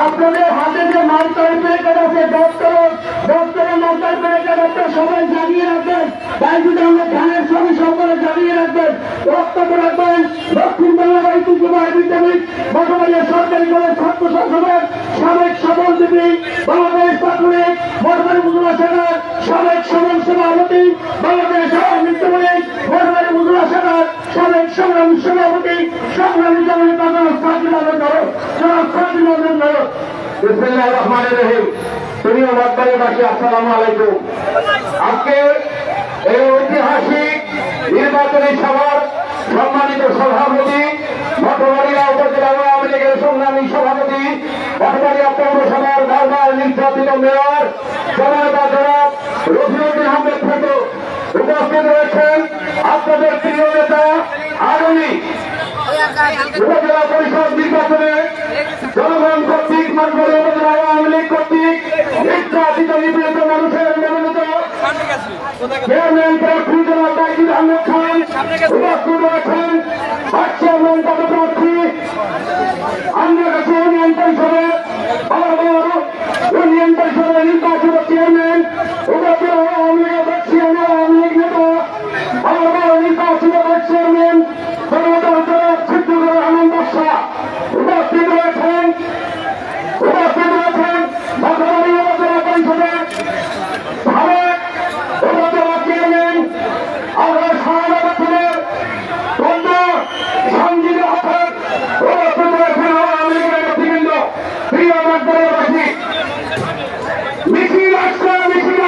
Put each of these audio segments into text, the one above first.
আপনাদের হাতে যে মার্কার প্যাকেট আছে দপ্তরের মার্কার প্যাকেট একটা সবাই জানিয়ে রাখবেন। বাইজুদ আহমেদ খানের ছবি সকলে জানিয়ে রাখবেন, বক্তব্য রাখবেন। দক্ষিণ বাংলা ঐতিহ্যবাহী বিদ্যাপীঠ মঠবাড়িয়া সরকারি কলেজ ছাত্র সংসদের সাবেক সভাপতি, বাংলাদেশ ছাত্রলীগ মঠবাড়ি উপজেলা শাখার সাবেক সমাজ সভাপতি, বাংলাদেশ নৃত্যলীগ মঠবাড়ি উপজেলা শাখার সাবেক সংগ্রামী সভাপতি, সংগ্রামী জননী বাংলা সাকিব আহমেদ ধরো জনাব সাকিব আহমেদ ধরো। বিসমিল্লাহির রহমানির রহিম। প্রিয় মঠবাড়িবাসী, আসসালামু আলাইকুম। আজকে এই ঐতিহাসিক নির্বাচনী সভার সম্মানিত সভাপতি, মঠবাড়িয়া উপজেলা আওয়ামী লীগের সংগ্রামী সভাপতি, মঠবাড়িয়া পৌরসভার বারবার নির্যাতিত মেয়র জনাব রফিউদ্দিন আহমেদ ফটো উপস্থিত রয়েছেন। আপনাদের প্রিয় নেতা আগামী উপজেলা পরিষদ নির্বাচনে জনগণ কর্তৃক মঠবাড়িয়া উপজেলা আওয়ামী লীগ কর্তৃক নির্যাতিত নিপীড়িত মানুষের মনোনীত চেয়ারম্যান প্রার্থী জনাব বাইজুদ আহমেদ খান উপস্থিত রয়েছেন। ভাইস চেয়ারম্যান পদপ্রার্থী আমরা কাছে ইউনিয়ন পরিষদের ইউনিয়ন পরিষদের নির্বাচিত চেয়ারম্যান উপজেলা আওয়ামী লীগের ভাইস চেয়ারম্যান আওয়ামী লীগ নেতা বারবার নির্বাচিত ভাইস চেয়ারম্যান সিদ্দিকুর রহমান বাদশা উপস্থিত রয়েছেন। মঠবাড়িয়া উপজেলা পরিষদের সাবেক উপজেলা চেয়ারম্যান আল্লাহ শাহাদাতের বন্ধু সঞ্জিত হকের উপস্থিত রয়েছেন। আওয়ামী লীগের নেতৃবৃন্দ, প্রিয় মঠবাড়িয়াবাসী, মিছিল আসছে, মিছিল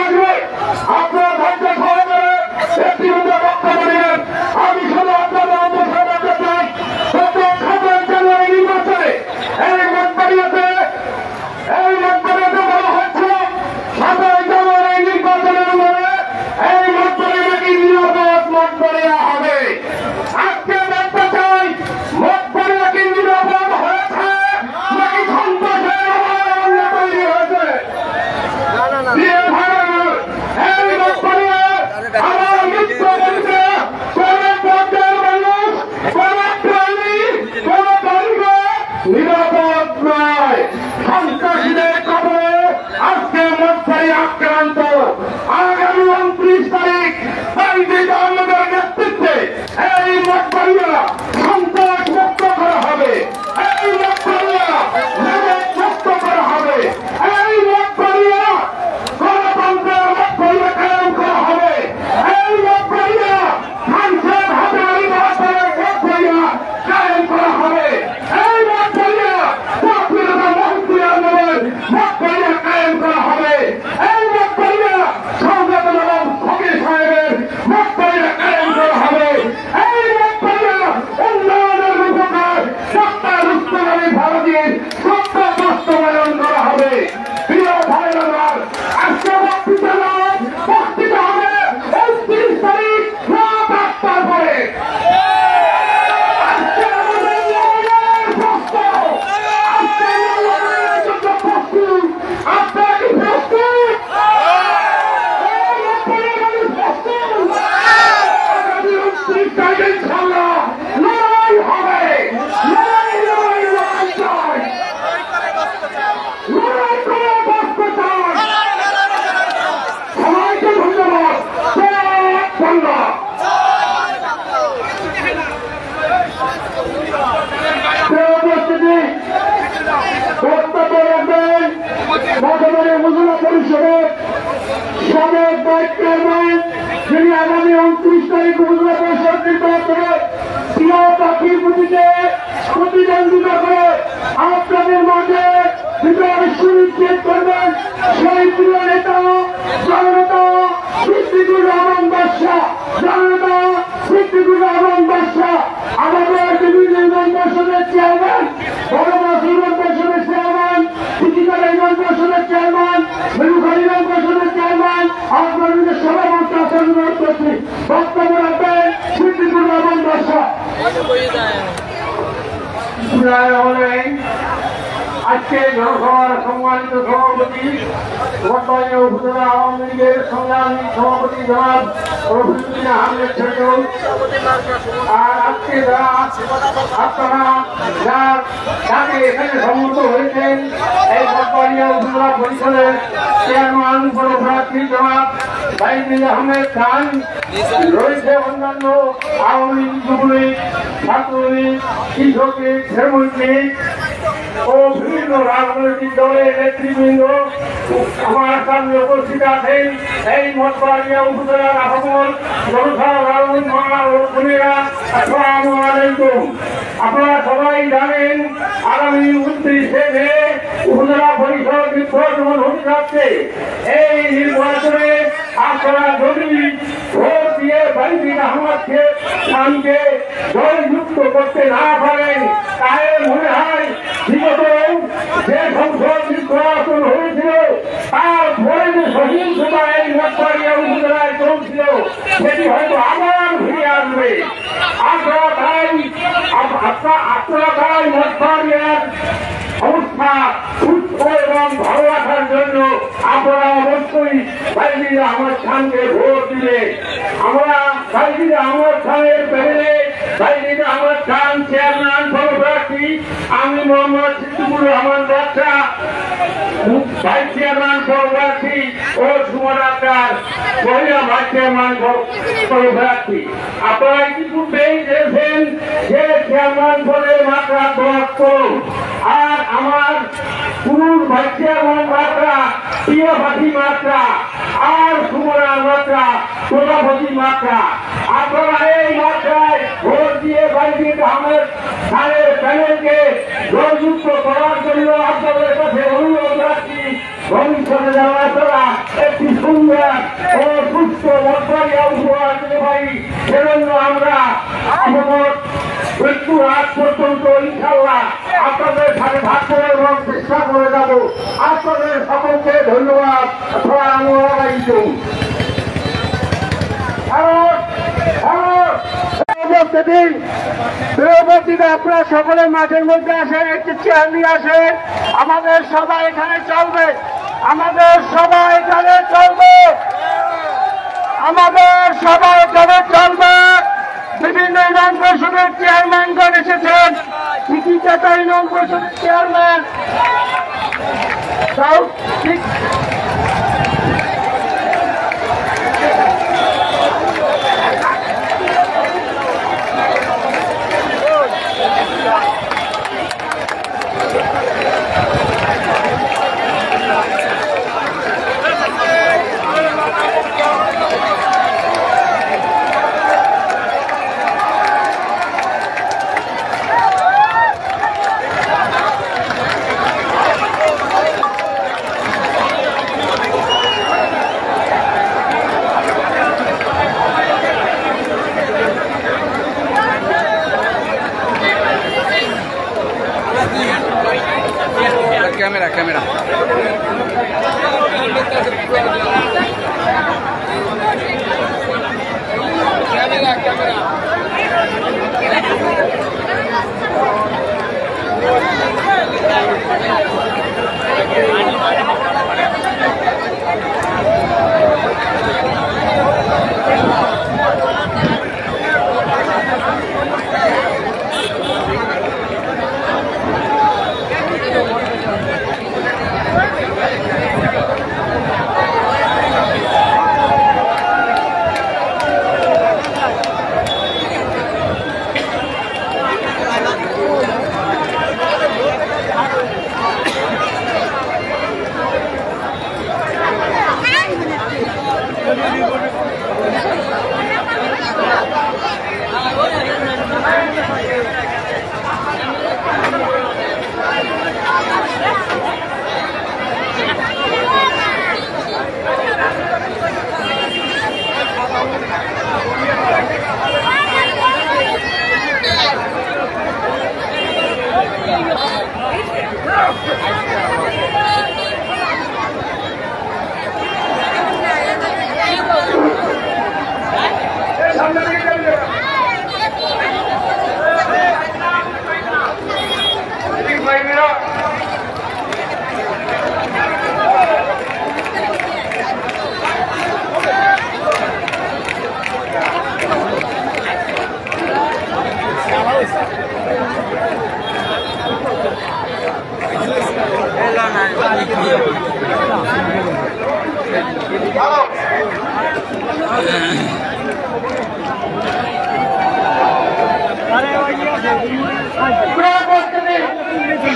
29 তারিখ উপজেলা পরিষদ নির্বাচনে প্রিয় পাখির প্রতিকে প্রতিদ্বন্দ্বিতা করে আপনাদের মাঝে বিজয় সুনিশ্চিত করবেন সেই প্রিয় নেতা জনতা সিদ্দিকুর রহমান বাদশাহ। জনতা সিদ্দিকুর রহমান বাদশাহ আমাদের বিভিন্ন ইউনিয়ন পরিষদের চেয়ারম্যান, বড়মাছ ইউনিয়ন পরিষদের চেয়ারম্যান, চিঠিকাটা ইউনিয়ন পরিষদের চেয়ারম্যান, মেরুখালী ইউনিয়ন পরিষদের চেয়ারম্যান, আপনাদের সভাপতি অনুরোধ করছি বক্তব্য রাখবেন সিদ্দিকুর রহমান বাদশাহ। আজকে জনসভার সম্মানিত সভাপতি বর্তমানে উপজেলা আওয়ামী লীগের সংগ্রামী সভাপতি জনাব রফিকুদ্দিন আহমেদ সজল, আর আজকে আপনারা যাকে এখানে সম্মত হয়েছেন এই বর্তমানে উপজেলা পরিষদের চেয়ারম্যান পদপ্রার্থী জনাব বাইজিদ আহমেদ খান, রয়েছে অন্যান্য আওয়ামী লীগ, যুবলীগ, ছাত্রলীগ, কৃষক লীগ, শ্রমিক লীগ ও বিভিন্ন রাজনৈতিক দলের নেতৃবৃন্দ আমার সামনে উপস্থিত আছেন। এই মঠবাড়িয়া উপজেলার আহ্বান জনসাধারণ মা ও বোনেরা, আসসালামু আলাইকুম। আপনারা সবাই জানেন আগামী 29শে মে উপজেলা পরিষদ নির্বাচন হতে যাচ্ছে। এই নির্বাচনে আপনারা যদি ভোট দিয়ে বাইজিদ আহমেদ খানকে জয়যুক্ত করতে না পারেন তাহলে মনে হয় বিগত যে সংসদ নির্বাচন হয়েছিল তারপরে যে সহিংসতা এই মঠবাড়িয়া উপজেলায় চলছিল সেটি হয়তো আবার ফিরে আসবে। আপনারা তাই মঠবাড়িয়ার অবস্থা সুস্থ এবং ভালো রাখার জন্য আপনারা অবশ্যই বাইজিদ আহমেদ খানকে ভোট দিলে। আমরা বাইজিদ আহমেদ খানের প্যানেলে বাইজিদ আহমেদ খান চেয়ারম্যান পদপ্রার্থী, আমি মোহাম্মদ সিদ্দিকুর রহমান বাদশাহ ভাইস চেয়ারম্যান পদপ্রার্থী ও সুমন আক্তার মহিলা ভাইস চেয়ারম্যান পদপ্রার্থী। আপনারা ইতিপূর্বেই দেখেন যে চেয়ারম্যান পদের মাত্রা 10 করুন, আর আমার পুরুষ ভাইস চেয়ারম্যান মাত্রা, প্রিয় পাখি মাত্রা, আর সুমনার মাত্রা, প্রজাপতি মাত্রা। আপনারা এই মাত্রায় ভোট দিয়ে বাইজিদ আহমেদ খানের প্যানেলকে জয়যুক্ত করার জন্য আপনাদের কাছে অনুরোধ রাখছি। ভবিষ্যতে যারা আপনারা একটি সুন্দর ও সুস্থ মঠবাড়িয়া উপহার দিতে পারি সেজন্য আমরা মৃত্যু আজ পর্যন্ত ইনশাআল্লাহ আপনাদের সাথে ভাগ করে এবং চেষ্টা করে যাব। আপনাদের সকলকে ধন্যবাদ। আসসালামু আলাইকুম। আপনারা সকলে মাঠের মধ্যে আসেন, একটি চেয়ার নিয়ে আসেন। আমাদের সবাই এখানে চলবে, আমাদের সবাই এখানে চলবে, আমাদের সবাই এখানে চলবে। বিভিন্ন ইউনিয়ন পরিষদের চেয়ারম্যানগণ এসেছেন, চিঠিকাটা ইউনিয়ন পরিষদের চেয়ারম্যান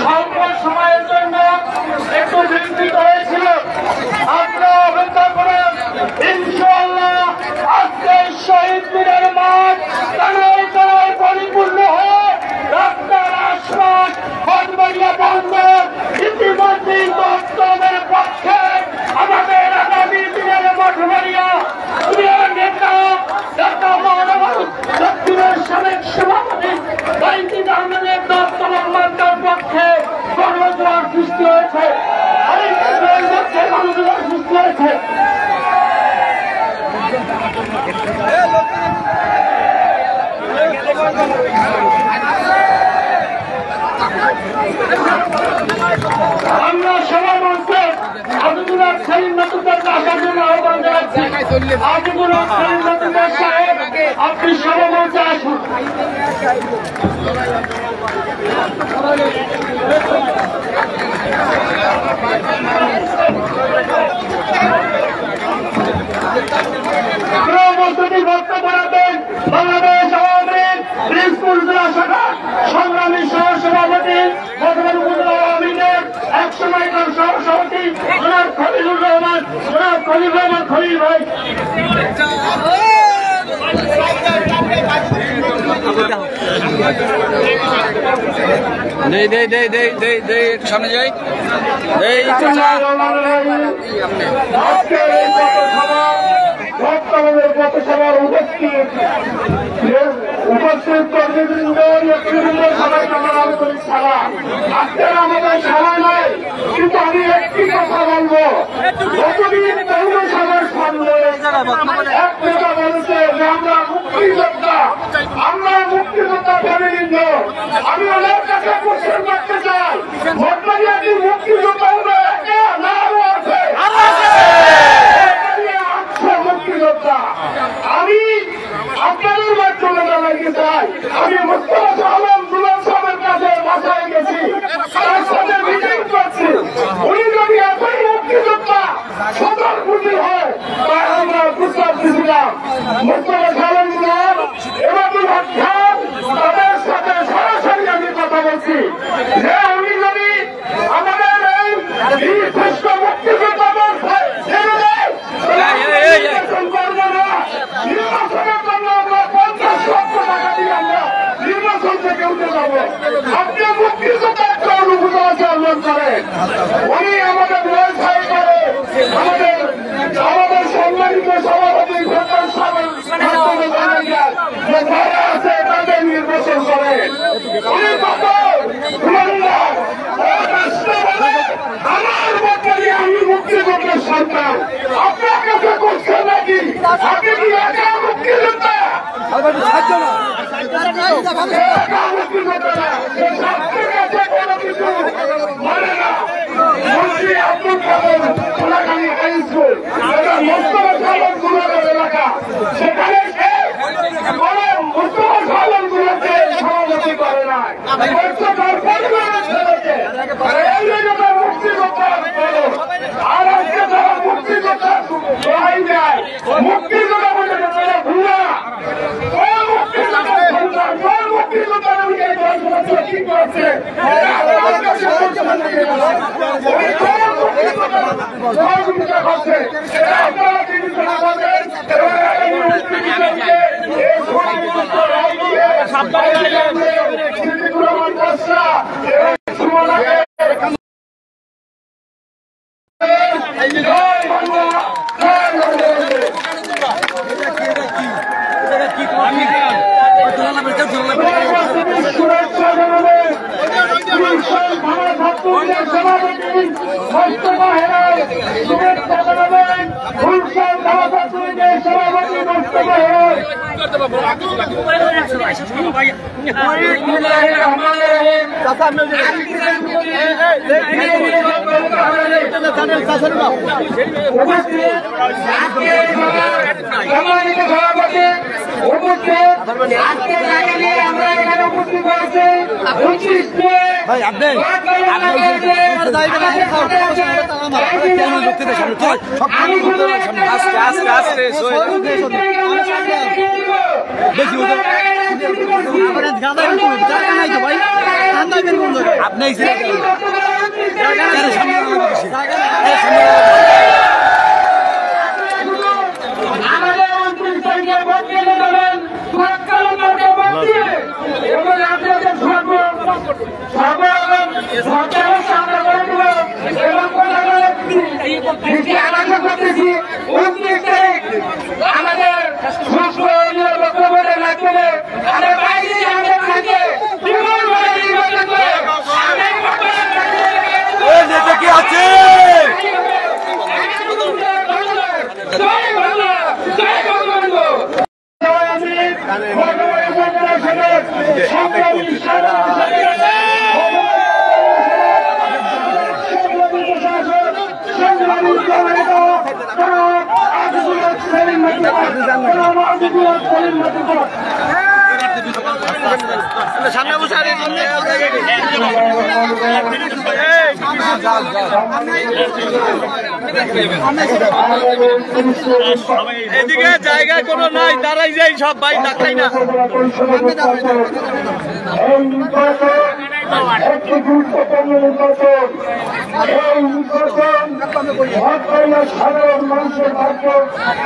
স্বল্প সময়ের জন্য একটু বিস্তৃত হয়েছিল। আপনারা অপেক্ষা করেন, ইনশাআল্লাহ আজকে শহীদ মিনার মাঠ কানায় কানায় পরিপূর্ণ হয়ে রাস্তার আশপাশ বনবাড়িয়া বন্দর ইতিমধ্যে দপ্তরের পক্ষে আমাদের আগামী দিনের মঠবাড়িয়া নেতা ঢাকা মহানগর দক্ষিণের সাবেক সভাপতি বাইজিদ আহমেদের দপ্তরের মার্কার পক্ষে গণজোয়ার সৃষ্টি হয়েছে। গণজোয়ার সৃষ্টি হয়েছে। আমরা সবার মঞ্চে আজিজুল সেলিম নতুনদেরকে আসার জন্য আহ্বান জানাচ্ছি। আজিজুল সেলিম নতুনদের সাহেব, আপনি সবার মঞ্চে আসুন। বক্তব্য রাখবেন বাংলাদেশ আওয়ামী লীগ দিনাজপুর জেলা শাখার সংগ্রামী সহসভাপতি বর্তমান উপজেলা আওয়ামী লীগের এক সময়কার সহসভাপতি জনাব খলিলুর রহমান, জনাব খলিল রহমান খলিল ভাই। সামনে যাই। পথসভার উপস্থিত কর্মীবৃন্দ, নেতৃবৃন্দ সবাইকে আমার আন্তরিক সালাম। আজকের আমাদের সময় নয়, কিন্তু আমি একটি কথা বলবো। যতদিন পৌরসভার সামনে এক নেতা বলেছে যে আমরা মুক্তিযোদ্ধা, আমরা মুক্তিযোদ্ধা ফ্যামিলিবৃন্দ, আমি ওনার কাছে কোশ্চেন করতে চাই, বর্তমানে কি মুক্তিযোদ্ধা হবে? না আছে মুক্তিযোদ্ধা। আমি আপনাদের মাধ্যমে জানাইতে চাই, আমি মুস্তফা আলম দুলাল সাহেবের কাছে বাসায় গেছি, তার সাথে মিটিং করছি। উনি যদি এতই মুক্তিযোদ্ধা সতর্কী হয়, তাই আমরা প্রস্তাব দিয়েছিলাম মুস্তফা আলম দুলাল এবং তাদের সাথে সরাসরি আমি কথা বলছি যে উনি যদি আমাদের এই শ্রেষ্ঠ মুক্তিযোদ্ধা নির্বাচনের জন্য আমরা 50 লক্ষ টাকা দিয়ে আমরা নির্বাচন থেকে উঠে যাব। আপনি মুক্তিযোদ্ধা একটা অনুভূতি আন্দোলন করেন। উনি আমাদের ব্যবসায় করে আমাদের সম্মানিত সভাপতি যারা আছে তাদের নির্বাচন করেন। উনি কত আমার মধ্যে আমি মুক্তিযোদ্ধার সন্তান, আপনার কাছে করছেন নাকি? আপনি কি একা মুক্তিযোদ্ধা? কোনো কিছু মানে না। মন্ত্রী আব্দুল কাদের কোলাখালী হাই স্কুল, এটা মোস্তফা সালন গুলাবের এলাকা, সেখানে মোস্তফা সালন গুলাকে সভাপতি করে নাই, তার পরিবারের ছেলেকে মুক্তিযোদ্ধা বলো। আর আজকে যারা মুক্তিযোদ্ধা লড়াই দেয়, মুক্তিযোদ্ধা বলে তারা ভুয়া। মুক্তিযোদ্ধা ঠিক করছে সহযোগিতা করছে, আপনারা বিবেচনা করবেন। শুভেচ্ছা জানাবেন সভাপতি মোস্তফা হেলাল, শুভেচ্ছা জানাবেন গুলশান ধারা ছাত্রলীগের সভাপতি মোস্তফা হেলাল। সভাপতি উপস্থিত আজকে যাকে নিয়ে আমরা এখানে উপস্থিত হয়েছি 29 মে ভাই আপনি আমাদের 29 তারিখে ভোট কেন্দ্রে যাবেন ভোটকালীনভাবে ভোট দিয়ে এবং আপনাদের সরকারের সামনে করে দেব এবং আশা করতেছি 29 তারিখ আমাদের সুস্থ বক্তব্যের মাধ্যমে আমরা বাইরে আমাদের থাকে বিপুলভাবে নির্বাচন করে নেতা কি আছে জয় বাংলা জয় বঙ্গবন্ধু সামনে বসে এদিকে জায়গায় কোনো নাই, দাঁড়াই যাই সব ভাই, ডাকাই না। একটি গুরুত্বপূর্ণ নির্বাচন। এই নির্বাচন সাধারণ মানুষের ভাগ্য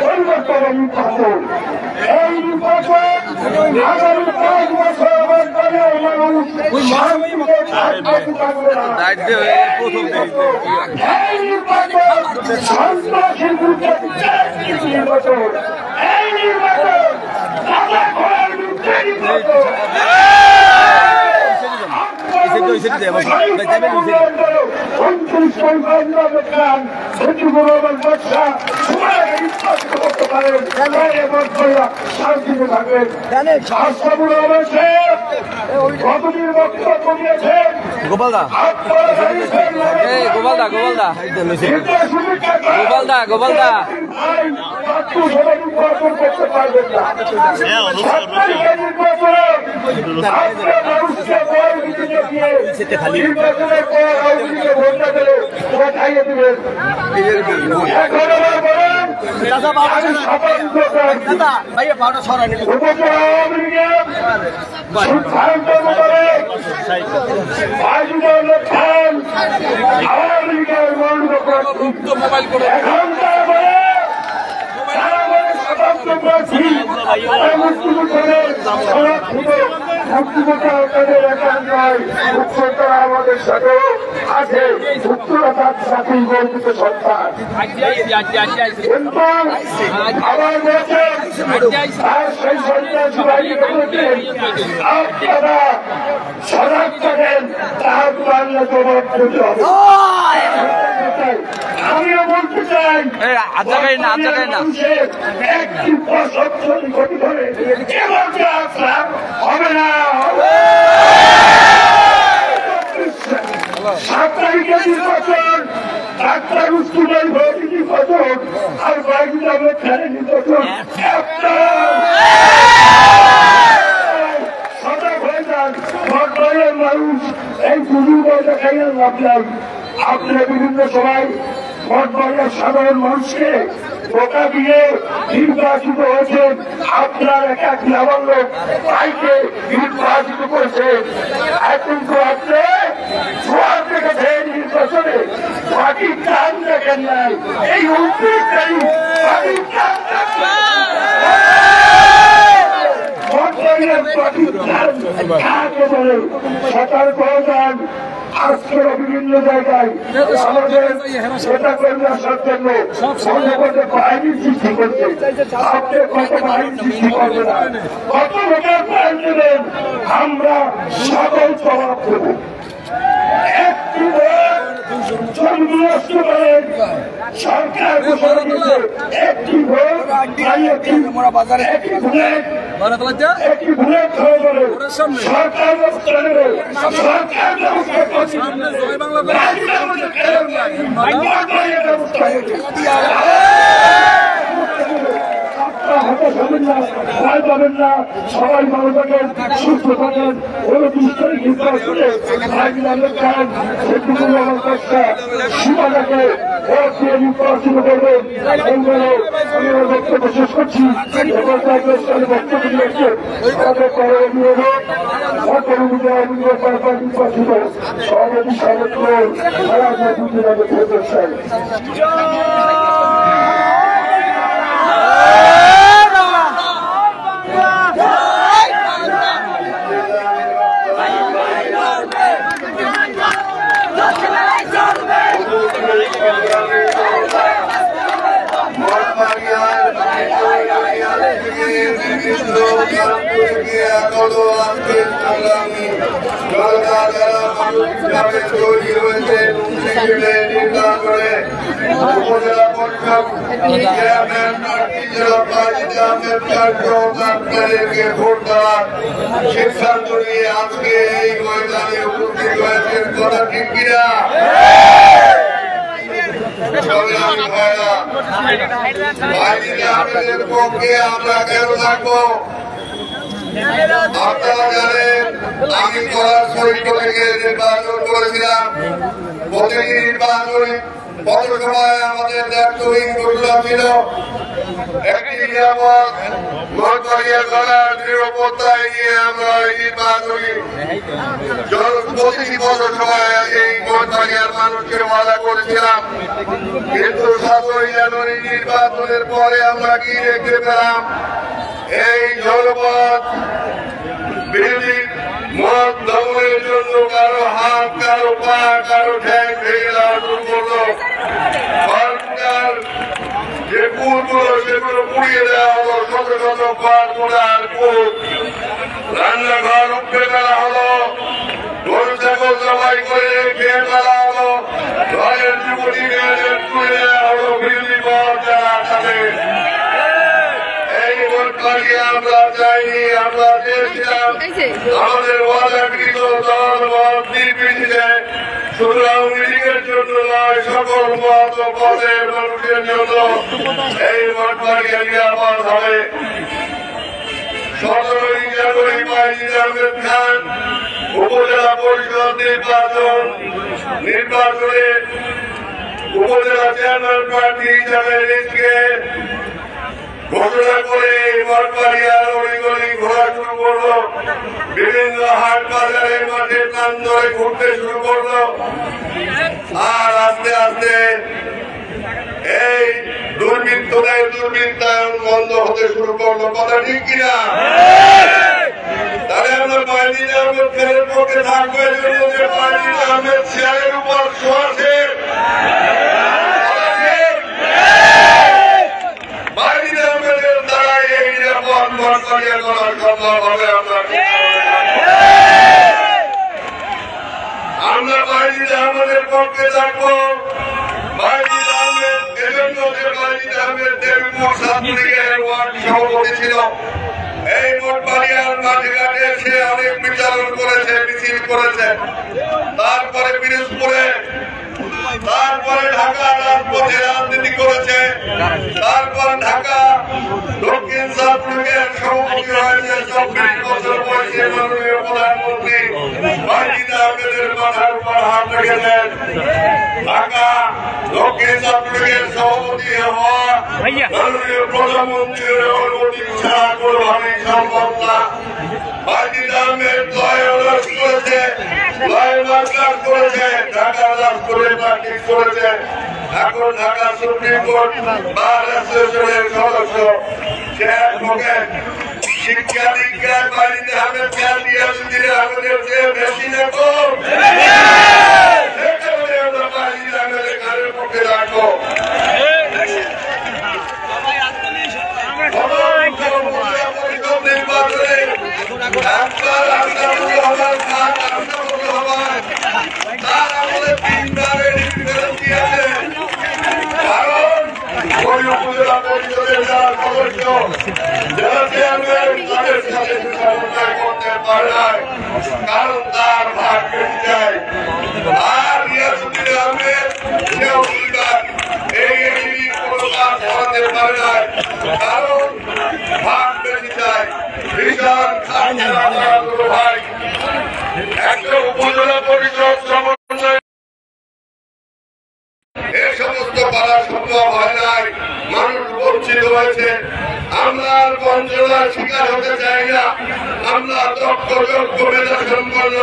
পরিবর্তনের নির্বাচন। এই নির্বাচন আগামী 5 বছর মানুষ এই নির্বাচন সন্ত্রাসের বিরুদ্ধে নির্বাচন। এই নির্বাচন গোপালদা গোপালদা গোপালদা গোপালদা গোপালদা করতে পারবেন না। আমাদের সাথে আছে উত্তরতার সাথে গর্বিত সরকার। কিন্তু আবার বলছেন সেই সন্ত্রাসী আপনারা সজাগ থাকেন, তার বাংলা জবাব দিতে হবে। আমিও বলতে চাই একটি প্রশাসন ক্ষতি করে হবে না। 7 তারিখে নির্বাচন, ডাক্তার স্টুডেন্ট ভর্তি নির্বাচন আর বাইরে যাবে খেলে নির্বাচন। সজাগ হয়ে যান, ভোটবাড়ির মানুষ এই সুযোগ দেখাইয়া লাভ নাই। আপনারা বিভিন্ন সময় ভোটবাড়ির সাধারণ মানুষকে ধোঁকা দিয়ে নির্বাচিত হয়েছেন। আপনার এক গ্রামের লোক ভাইকে নির্বাচিত করেছে। কিন্তু আপনি জোয়ার দেখেছে নির্বাচনে সঠিক কাজ দেখেন নাই। এই 29 তারিখ সঠিক কাজ সতর্ক হয়ে যান। আজকের বিভিন্ন জায়গায় আমাদের সেটা করে আসার জন্য বাহিনীর সৃষ্টি করছে। আপনি কত বাহিনী সৃষ্টি করবে না, কত লোকের প্রাণ দেবেন, আমরা সকল জবাব দেব। একটি জন্মনষ্ট করেন সরকার ঘোষণা দিয়েছে, একটি ভোট একটি বুলেট হয়ে যাবে। সরকার ব্যবস্থা নেবে, সরকার ব্যবস্থা করছে, ব্যবস্থা আপনারা হতাশ হবেন না, ভয় পাবেন না, সবাই ভালো থাকেন, সুস্থ থাকেন। 29 তারিখ নির্বাচনে ভাইজিন আহমেদ খান সেটুকু আমার কষ্টা সীমাটাকে ভোট দিয়ে নির্বাচিত করবেন। এই বলে আমি আমার বক্তব্য শেষ করছি। এবার তাদের বক্তব্য দিয়েছে আমাদের পরে অভিভাবক সকল অনুযায়ী নির্বাচিত সভাপতি সর্বত্র রাজনৈতিক প্রদর্শন। তৈরি হয়েছে উপজেলা পরিষদ চেয়ারম্যানকে ভোট দেওয়ার সিদ্ধান্ত নিয়ে আজকে এই ময়দানে উপস্থিত হয়েছেন। কথা ঠিক কিনা? আমাদের পক্ষে আমরা কেন থাকবো? আপনারা জানেন আমি করার চরিত্র থেকে নির্বাচন করেছিলাম। প্রতিটি নির্বাচনে পথসভায় আমাদের দায়িত্বহীন ঘোষণা ছিল একটি নিরাপদ ভোটবাড়িয়া করার নিরাপত্তায় নিয়ে আমরা এই নির্বাচনী প্রতিটি পথসভায় এই ভোটবাড়িয়ার মানুষকে ওয়াদা করেছিলাম। কিন্তু 7ই জানুয়ারি নির্বাচনের পরে আমরা কি দেখতে পেলাম? এই জনপদ বিরোধী মত দমনের জন্য কারো হাত, কারো পা, কারো ঠ্যাং ভেঙে দেওয়া শুরু করলো। সরকার যে কুলগুলো সেগুলো পুড়িয়ে দেওয়া হলো। শত শত ঘর পোড়ার কুল, রান্নাঘর উপড়ে ফেলা হলো, গরু ছাগল জবাই করে খেয়ে ফেলা হলো, ঘরের যুবতী মেয়েদের তুলে দেওয়া হলো বিরোধী মত যারা থাকে। আমরা চাইনি, আমরা চেয়েছিলাম আমাদের ওয়াদাকৃত দল মত নির্বিশেষে শুধু আওয়ামী লীগের জন্য নয়, সকল মত ও পদের মানুষের জন্য এই ভোটবাড়িয়া নিরাপদ হবে। 17ই জানুয়ারি ভাইজিন আহমেদ খান উপজেলা পরিষদ নির্বাচনে উপজেলা চেয়ারম্যান প্রার্থী হিসাবে নিজকে ঘোষণা করে ভোটবাড়িয়ার অলিগলি ঘোরা শুরু করলো। বিভিন্ন হাট বাজারের মাঠে প্রাণ ধরে ঘুরতে শুরু করলো। আর আস্তে আস্তে এই দুর্বৃত্তদের দুর্বৃত্তায়ন বন্ধ হতে শুরু করলো। কথা ঠিক কিনা? তাহলে আমরা ভাইজিন আহমেদ খানের পক্ষে থাকবে জন্য যে ভাইজিন আহমেদ শেয়ারের উপর শোয়াছে আমরা ভাইজিন আহমেদের পক্ষে থাকবো। ভাইজিন আহমেদ এজন্য যে ভাইজিন আহমেদ দেবীপুর ছাত্রলীগের ওয়ার্ড সভাপতি ছিল। এই ভোটবাড়িয়ার মাঠে ঘাটে সে অনেক বিচারণ করেছে, মিছিল করেছে, তারপরে পিরোজপুরে, তারপরে ঢাকা রাজপথে রাজনীতি করেছে, তারপর ঢাকা দক্ষিণ ছাত্রলীগের সভাপতি হয়েছে। 24 বছর বয়সে মাননীয় প্রধানমন্ত্রী ভাইজিন আহমেদের মাথার উপর হাত রেখেছেন। ঢাকা দক্ষিণ ছাত্রলীগের সভাপতি হওয়া মাননীয় প্রধানমন্ত্রীর অনুমতি ছাড়া কোনোভাবেই সম্ভব না। ভাইজিন আহমেদ লয়লাস করেছে, লয়লাস করেছে, ঢাকা লাভ করে প্র্যাকটিস করেছে। এখন ঢাকা সুপ্রিম কোর্ট বার অ্যাসোসিয়েশনের সদস্য, সে অ্যাডভোকেট। শিক্ষা দীক্ষায় ভাইজিন আহমেদ খান ইয়াসুদ্দিন আহমেদের চেয়ে বেশি না কম? সেখানে আমরা ভাইজিন আহমেদের খানের পক্ষে রাখবো। নির্বাচনে একবার আশরাফুল রহমান খান আশরাফুল রহমান তার আমাদের 3 বারের বিরোধী আছে। কারণ ওই উপজেলা পরিষদের যারা সদস্য, যারা চেয়ারম্যান, তাদের সাথে সমন্বয় করতে পারে নাই, কারণ তার ভাগ বেশি যায়। আর ইয়াসুদ্দিন আহমেদ সেও এই কোনো কাজ করাতে পারে নাই, কারণ ভাই একটা উপজেলা পরিষদ সমন্বয় এ সমস্ত করা সম্ভব হয় নাই, মানুষ বঞ্চিত হয়েছে। আমরা আর বঞ্চনার শিকার হতে চাই না। আমরা দক্ষ যোগ্য মেধা সম্পন্ন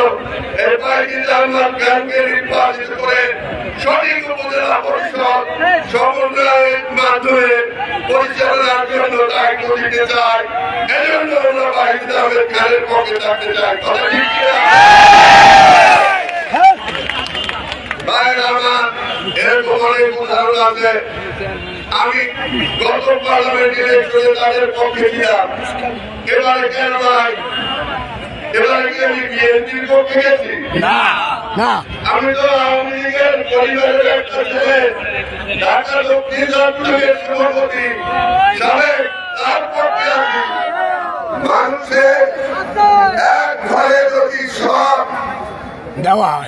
এই বাইরে আমরা জ্ঞানকে নির্বাচিত করে সঠিক উপজেলা পরিষদ সমন্বয়ের মাধ্যমে পরিচালনার জন্য দায়িত্ব দিতে চাই। এজন্য আমরা বাইরে আমাদের জ্ঞানের পক্ষে থাকতে চাই। কথা ঠিক কিনা? এরকম অনেক উদাহরণ আছে। আমি গত পার্লামেন্ট ইলেকশনে তাদের পক্ষে ছিলাম, এবারে কেন নয়? এবারে কি আমি বিএনপির পক্ষে গেছি? আমি তো আওয়ামী লীগের পরিবারের একটা ছেলে, ঢাকা দক্ষিণ চট্টগ্রামের সভাপতি সাহেব, তার পক্ষে আছি। মানুষের এক ঘরে যদি সব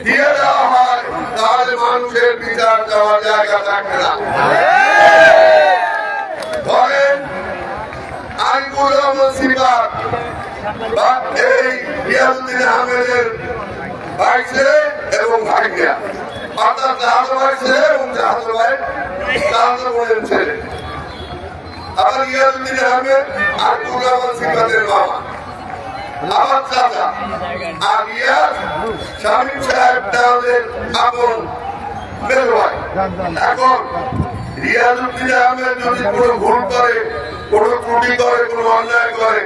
দিয়ে দেওয়া হয় তাহলে মানুষের বিচার দেওয়ার জায়গা থাকে না। ধরেন আইনুল মুসিবাত বা এই রিয়াজউদ্দিন আহমেদের ভাই ছেলে এবং ভাইয়া, অর্থাৎ জাহাজ ভাই ছেলে এবং জাহাজ ভাই জাহাজ বোনের ছেলে। আবার রিয়াজউদ্দিন আহমেদ আইনুল মুসিবাতের মামা, আমার চাচা। আর রিয়াজ শামীম সাহেব তাদের আপন মেজ ভাই। এখন রিয়াজউদ্দিন আহমেদ যদি কোনো ভুল করে, কোনো ত্রুটি করে, কোনো অন্যায় করে,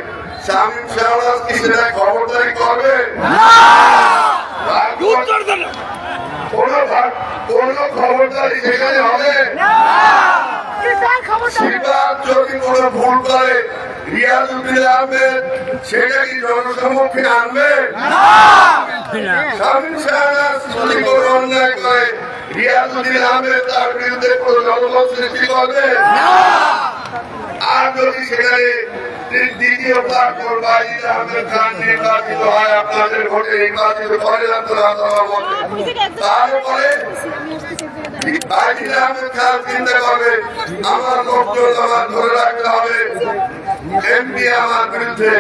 শামীম সাহেব কি সেটা খবরদারি করবে? কোন খবরদারি সেখানে হবে? শিবাদ যদি কোনো ভুল করে রিয়াজউদ্দিন আহমেদ সেটা কি জনসম্মুখে আনবে? শামীম সাহেব যদি কোনো অন্যায় করে রিয়াজউদ্দিন আহমেদ তার বিরুদ্ধে কোনো জনমত সৃষ্টি করবে? আর যদি সেখানে দ্বিতীয়বার কোন বাইজিদ আহমেদ খান নির্বাচিত হয়, আপনাদের ভোটে নির্বাচিত করেন তারপরে বাইজিদ আহমেদ খান চিন্তা করবে আমার লোকজন আমার ধরে রাখতে হবে, এমপি আমার বিরুদ্ধে,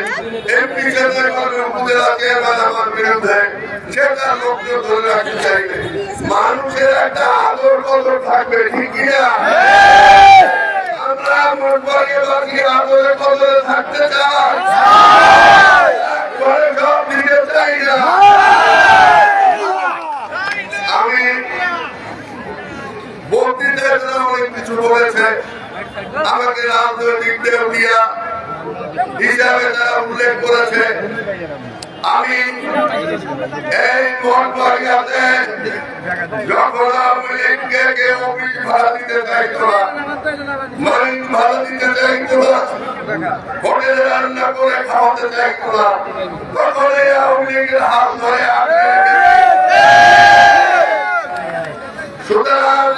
এমপি চিন্তা করবে উপজেলা চেয়ারম্যান আমার বিরুদ্ধে, সেটা লোকজন ধরে রাখতে চাইবে। মানুষের একটা আদর কদর থাকবে, ঠিক কিনা? আমরা মোট বাকি আদরে কদরে থাকতে চাই, সব দিতে চাই না। আমি বক্তৃতার জন্য অনেক কিছু বলেছে, আমাকে রাজনৈতিক দেউলিয়া হিসাবে তারা উল্লেখ করেছে। আমি এই ভোট বাড়িয়াতে যখন আওয়ামী লীগকে কেউ অফিস ভাড়া দিতে চাইত না, মাইন ভাড়া দিতে চাইত না, হোটেলে রান্না করে খাওয়াতে চাইত না, তখন এই আওয়ামী লীগের হাত ধরে আগে। সুতরাং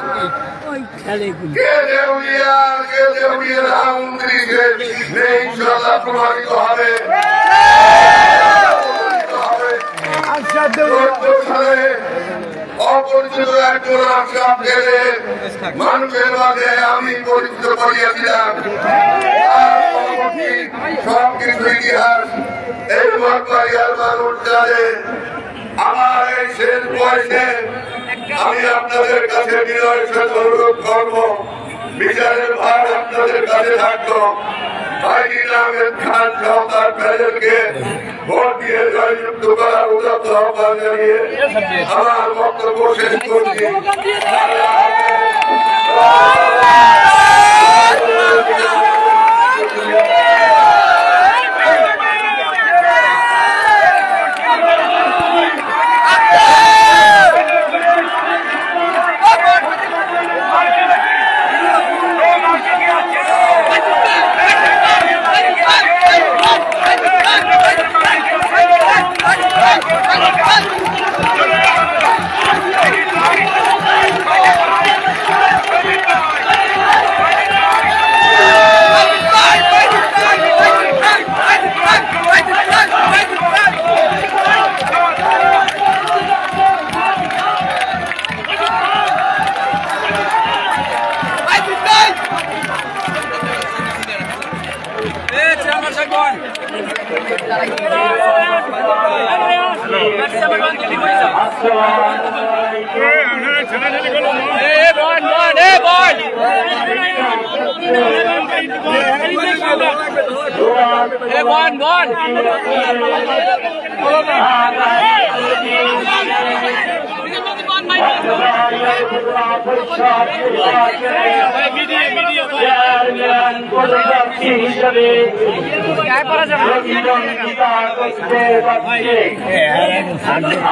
কে দেউলিয়া কে দেউলিয়া রামন্ত্রীকে নেই সদা প্রমাণিত হবে। অপরিচিত একজন আশরাফ গেলে মানুষের মাঝে আমি পরিচিত করিয়াছিলাম, সবকিছু ইতিহাস এই মঠবাড়িয়ার মানুষ জানে। আমার এই শেষ বয়সে আমি আপনাদের কাছে বিনয়ের সাথে অনুরোধ করবো, বিচারের ভার আপনাদের কাছে থাকতো। বাইজিদ আহমেদ খান সহ তার প্যানেলকে ভোট দিয়ে জয়যুক্ত করার উদাত্ত আহ্বান জানিয়ে আমার বক্তব্য শেষ করছি। Hey!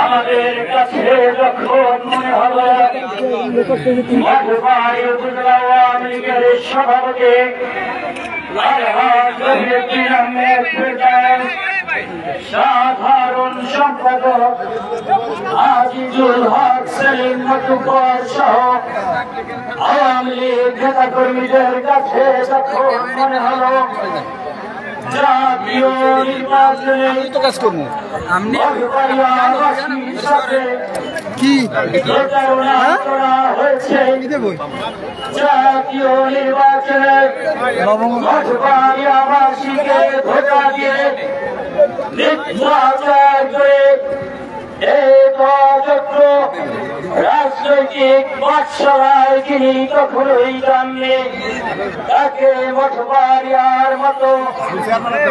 আমাদের কাছে যখন মনে হবে আওয়ামী লীগের সভাপতি সাধারণ সম্পাদক আজিজুল হক সেলিম মতুকর সহ আওয়ামী লীগ নেতা কর্মীদের কাছে যখন মনে হলো জাতীয় নির্বাচনে কি প্রচারণা করা হয়েছে জাতীয় নির্বাচনে মঠবাড়িয়াবাসীকে ধোঁকা দিয়ে মিথ্যাচার করে এক অযোগ্য রাজনৈতিক বাদশালায় যিনি কখনোই জানলে তাকে মঠবাড়িয়ার মতো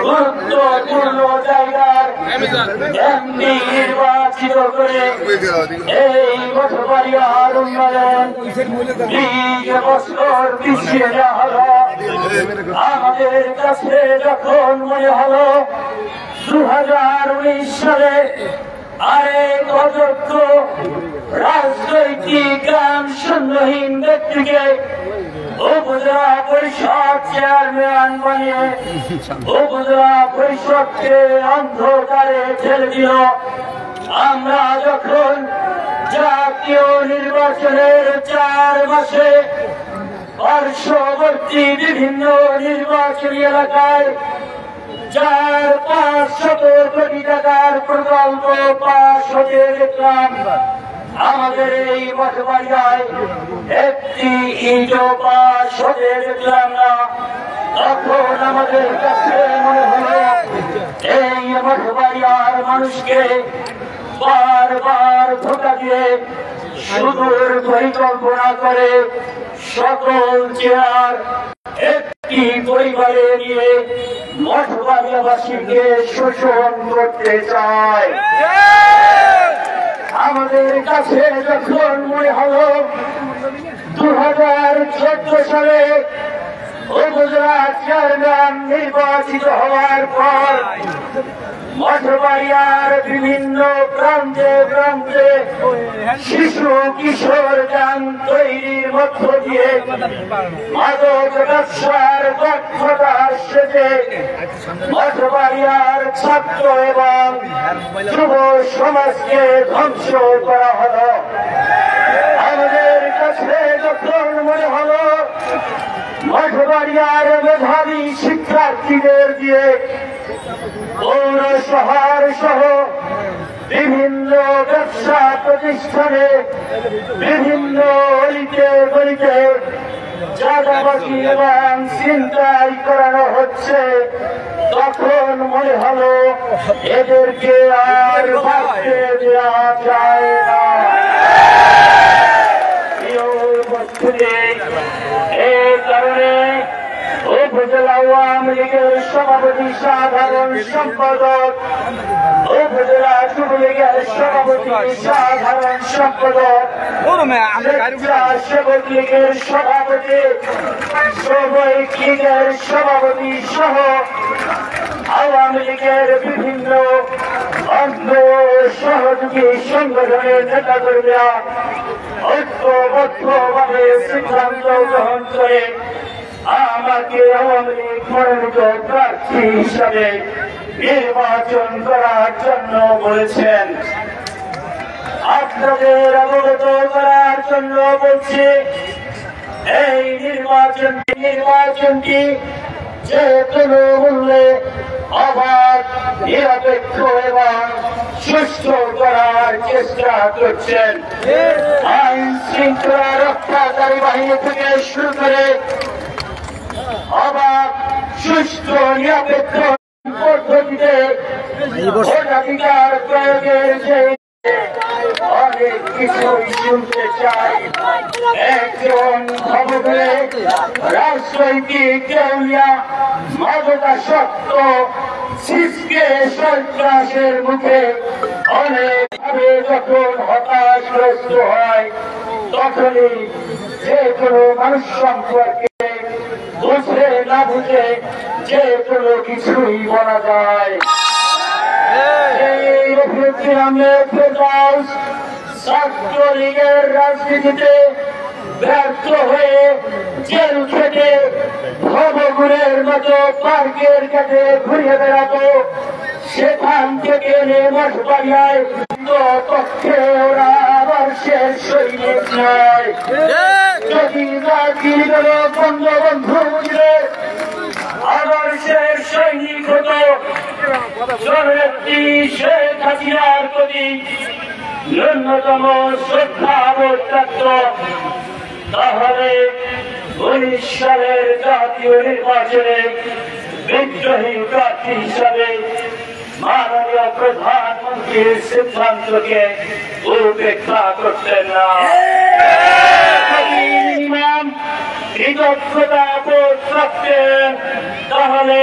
গুরুত্বপূর্ণ জায়গার এমপি নির্বাচিত করে এই মঠবাড়িয়ার উন্নয়ন 20 বছর পিছিয়ে দেওয়া হলো। আমাদের কাছে যখন মনে হলো 2019 সালে আরেক অযোগ্য রাজনৈতিক জ্ঞান শূন্যহীন ব্যক্তিকে উপজেলা পরিষদ চেয়ারম্যান বানিয়ে উপজেলা পরিষদকে অন্ধকারে ঠেলে দিল। আমরা যখন জাতীয় নির্বাচনের 4 মাসে পার্শ্ববর্তী বিভিন্ন নির্বাচনী এলাকায় 400-500 কোটি টাকার প্রকল্প পাশ হতে দেখলাম, আমাদের এই মঠবাড়িয়ায় একটি ইটও পাশ হতে দেখলাম না। তখন আমাদের কাছে মনে হলো এই মঠবাড়িয়ার মানুষকে বারবার ধোঁকা দিয়ে সুদূর পরিকল্পনা করে সকল চেয়ার একটি পরিবারে নিয়ে মঠবাড়িয়াবাসীকে শোষণ করতে চায়। আমাদের কাছে যখন মনে হলো 2014 সালে উপজেলা চেয়ারম্যান নির্বাচিত হওয়ার পর মঠবাড়িয়ার বিভিন্ন প্রান্তে প্রান্তে শিশু কিশোর গান তৈরির মধ্য দিয়ে মাদক ব্যবসার দক্ষতার সেজে মঠবাড়িয়ার ছাত্র এবং যুব সমাজকে ধ্বংস করা হলো। আমাদের কাছে যখন মনে হলো মঠবাড়িয়ার মেধাবী শিক্ষার্থীদের দিয়ে পৌর শহর সহ বিভিন্ন ব্যবসা প্রতিষ্ঠানে বিভিন্ন অলিতে গলিতে চাঁদাবাজি এবং ছিনতাই করানো হচ্ছে, তখন মনে হলো এদেরকে আর ভাবতে দেওয়া যায় না। এই কারণে উপজেলা আওয়ামী লীগের সভাপতি সাধারণ সম্পাদক, উপজেলা যুবলীগের সভাপতি সাধারণ সম্পাদক, স্বেচ্ছাসেবক লীগের সভাপতি, শ্রমিক লীগের সভাপতি সহ আওয়ামী লীগের বিভিন্ন অঙ্গ সহযোগী সংগঠনের নেতাকর্মীরা ঐক্যবদ্ধভাবে সিদ্ধান্ত গ্রহণ করে আমাকে আওয়ামী লীগ মনোনীত প্রার্থী হিসাবে নির্বাচন করার জন্য বলেছেন। আপনাদের অবগত করার জন্য বলছি, এই নির্বাচনটি যে কোনো মূল্যে অবাধ, নিরপেক্ষ এবং সুষ্ঠু করার চেষ্টা করছেন। আইন শৃঙ্খলা রক্ষাকারী বাহিনী থেকে শুরু করে অবাধ, সুষ্ঠু, নিরপেক্ষ পদ্ধতিতে ভোটাধিকার প্রয়োগের যে অনেক কিছুই শুনতে চাই। একজন খবরে রাজনৈতিক দেউলিয়া মাদকাসক্ত শিশকে সন্ত্রাসের মুখে অনেকভাবে যখন হতাশগ্রস্ত হয়, তখনই যে কোনো মানুষ সম্পর্কে বুঝে না বুঝে যে কোনো কিছুই বলা যায়। এই রফিকুল আহমেদ ফেরদাউস ছাত্রলীগের রাজনীতিতে ব্যর্থ হয়ে জেল খেটে ভবঘুরের মতো পার্কের কাছে ঘুরে বেড়াতো, সেখান থেকে মঠবাড়িয়ায় পক্ষে ওরা আবার শেষ সৈনিক নয়। যদি রাজনীতির বঙ্গবন্ধু মুজিবের আবার শেষ সৈনিক হতো, শেখ হাসিনার প্রতি ন্যূনতম শ্রদ্ধাবোধ থাকত, তাহলে 19 সালের জাতীয় নির্বাচনে বিদ্রোহী প্রার্থী হিসাবে মাননীয় প্রধানমন্ত্রীর সিদ্ধান্তকে উপেক্ষা করতেন না। কৃতজ্ঞতা বোধ রাখতেন, তাহলে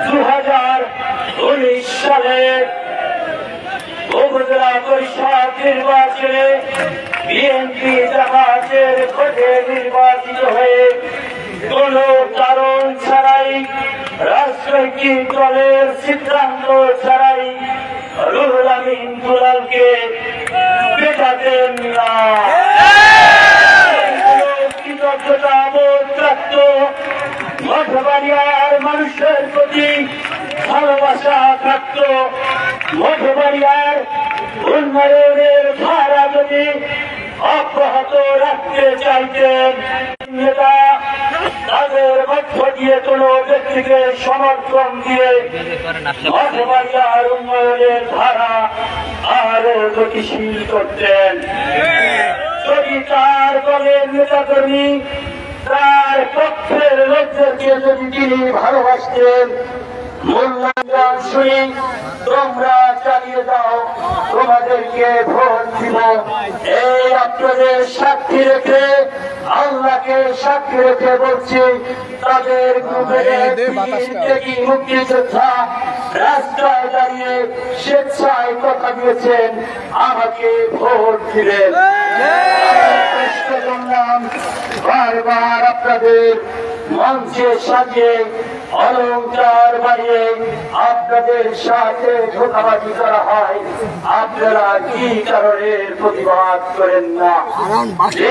2019 সালের উপজেলা পরিষদ নির্বাচনে বিএনপি জামাতের ভোটে নির্বাচিত হয়ে কোন কারণ ছাড়াই, রাজনৈতিক দলের সিদ্ধান্ত ছাড়াই রুহুল আমিন দুলালকে পেটাতেন না। কৃতজ্ঞতা বোধ রাখত, মঠবাড়িয়ার মানুষের প্রতি ভালোবাসা থাকত, মঠবাড়িয়ার উন্নয়নের ধারা যদি অব্যাহত রাখতে চাইতেন, নেতা তাদের মধ্য দিয়ে কোন ব্যক্তিকে সমর্থন দিয়ে মঠবাড়িয়ার উন্নয়নের ধারা আরো গতিশীল করতেন। যদি তার দলের নেতাকর্মী, তার পক্ষের লোকদেরকে যদি তিনি ভালোবাসতেন, মূল্যায়ন শুনি তোমরা চালিয়ে যাও, তোমাদেরকে ভোট দিব, এই আপনাদের সাক্ষী রেখে, আল্লাহকে সাক্ষী রেখে বলছি, তাদের মুক্তিযোদ্ধা রাস্তায় দাঁড়িয়ে স্বেচ্ছায় কথা দিয়েছেন, আমাকে ভোট দিলেন। চেষ্টা করলাম বারবার আপনাদের মঞ্চে সাজিয়ে অলঙ্কার বাড়িয়ে আপনাদের সাথে ধোঁকাবাজি করা হয়, আপনারা কি কারণে প্রতিবাদ করেন না?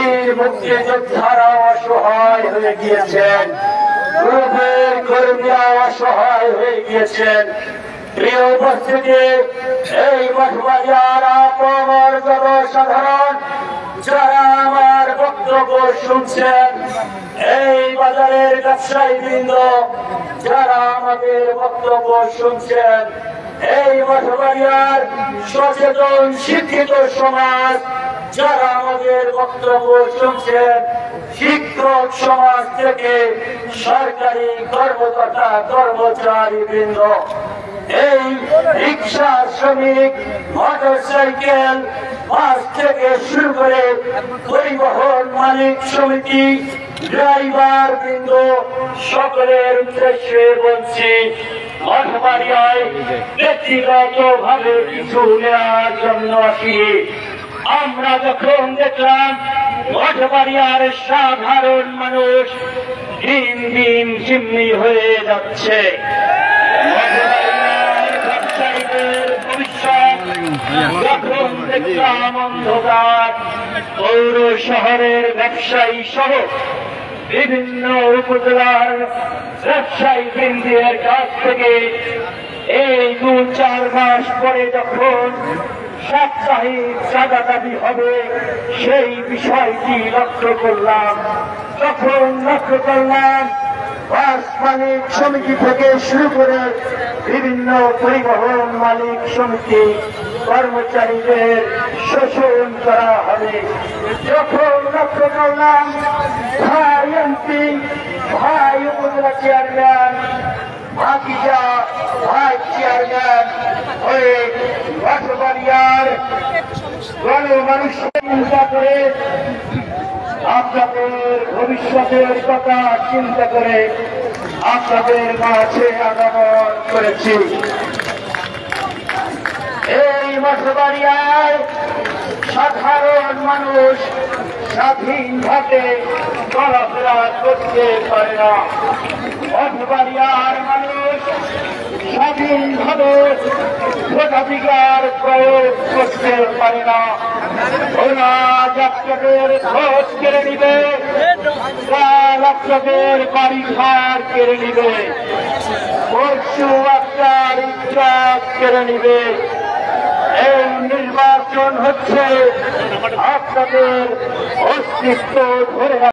এই মুক্তিযোদ্ধারা অসহায় হয়ে গিয়েছেন, গ্রুপের কর্মীরা অসহায় হয়ে গিয়েছেন। প্রিয় উপস্থিতি, এই মঠবাড়িয়ার আপনার জনসাধারণ যারা আমার বক্তব্য শুনছেন, এই বাজারের ব্যবসায়ী বৃন্দ যারা আমাদের বক্তব্য শুনছেন, এই মঠবাড়িয়ার সচেতন শিক্ষিত সমাজ যারা আমাদের বক্তব্য শুনছেন, শিক্ষক সমাজ থেকে সরকারি কর্মকর্তা কর্মচারী বৃন্দ, এই রিক্সা শ্রমিক, মোটরসাইকেল, বাস থেকে শুরু করে পরিবহন মালিক সমিতি, ড্রাইভার বৃন্দ, সকলের উদ্দেশ্যে বলছি, মঠবাড়িয়ায় ব্যক্তিগত ভাবে কিছু নেওয়ার জন্য আসি। আমরা যখন দেখলাম মঠবাড়িয়ার সাধারণ মানুষ দিন দিন জিম্মি হয়ে যাচ্ছে, যখন দেখলাম অন্ধকার, পৌর শহরের ব্যবসায়ী সহ বিভিন্ন উপজেলার ব্যবসায়ী বৃন্দের কাছ থেকে এই 2-4 মাস পরে যখন সাপ্তাহিক চাঁদা দাবি হবে, সেই বিষয়টি লক্ষ্য করলাম। তখন লক্ষ্য করলাম বাস মালিক সমিতি থেকে শুরু করে বিভিন্ন পরিবহন মালিক সমিতি কর্মচারীদের শোষণ করা হবে। যখন লক্ষ্য করলাম ভাই এমপি, ভাই উপজেলা চেয়ারম্যান, ভাতিজা, ভাই গণমানুষকে চিন্তা করে আপনাদের ভবিষ্যতের কথা চিন্তা করে আপনাদের মাঝে আগমন করেছি। এই মঠবাড়িয়ায় সাধারণ মানুষ স্বাধীনভাবে চলাফেরা করতে পারে না। মঠবাড়িয়ার মানুষ স্বাধীনভাবে ভোটাধিকার প্রয়োগ করতে পারে না। ওরা আপনাদের ভোট কেড়ে নিবে, কাল আপনাদের বাড়ি ঘর কেড়ে নিবে, পরশু আপনার ইজ্জত কেড়ে নিবে। এই নির্বাচন হচ্ছে আপনাদের অস্তিত্ব ধরে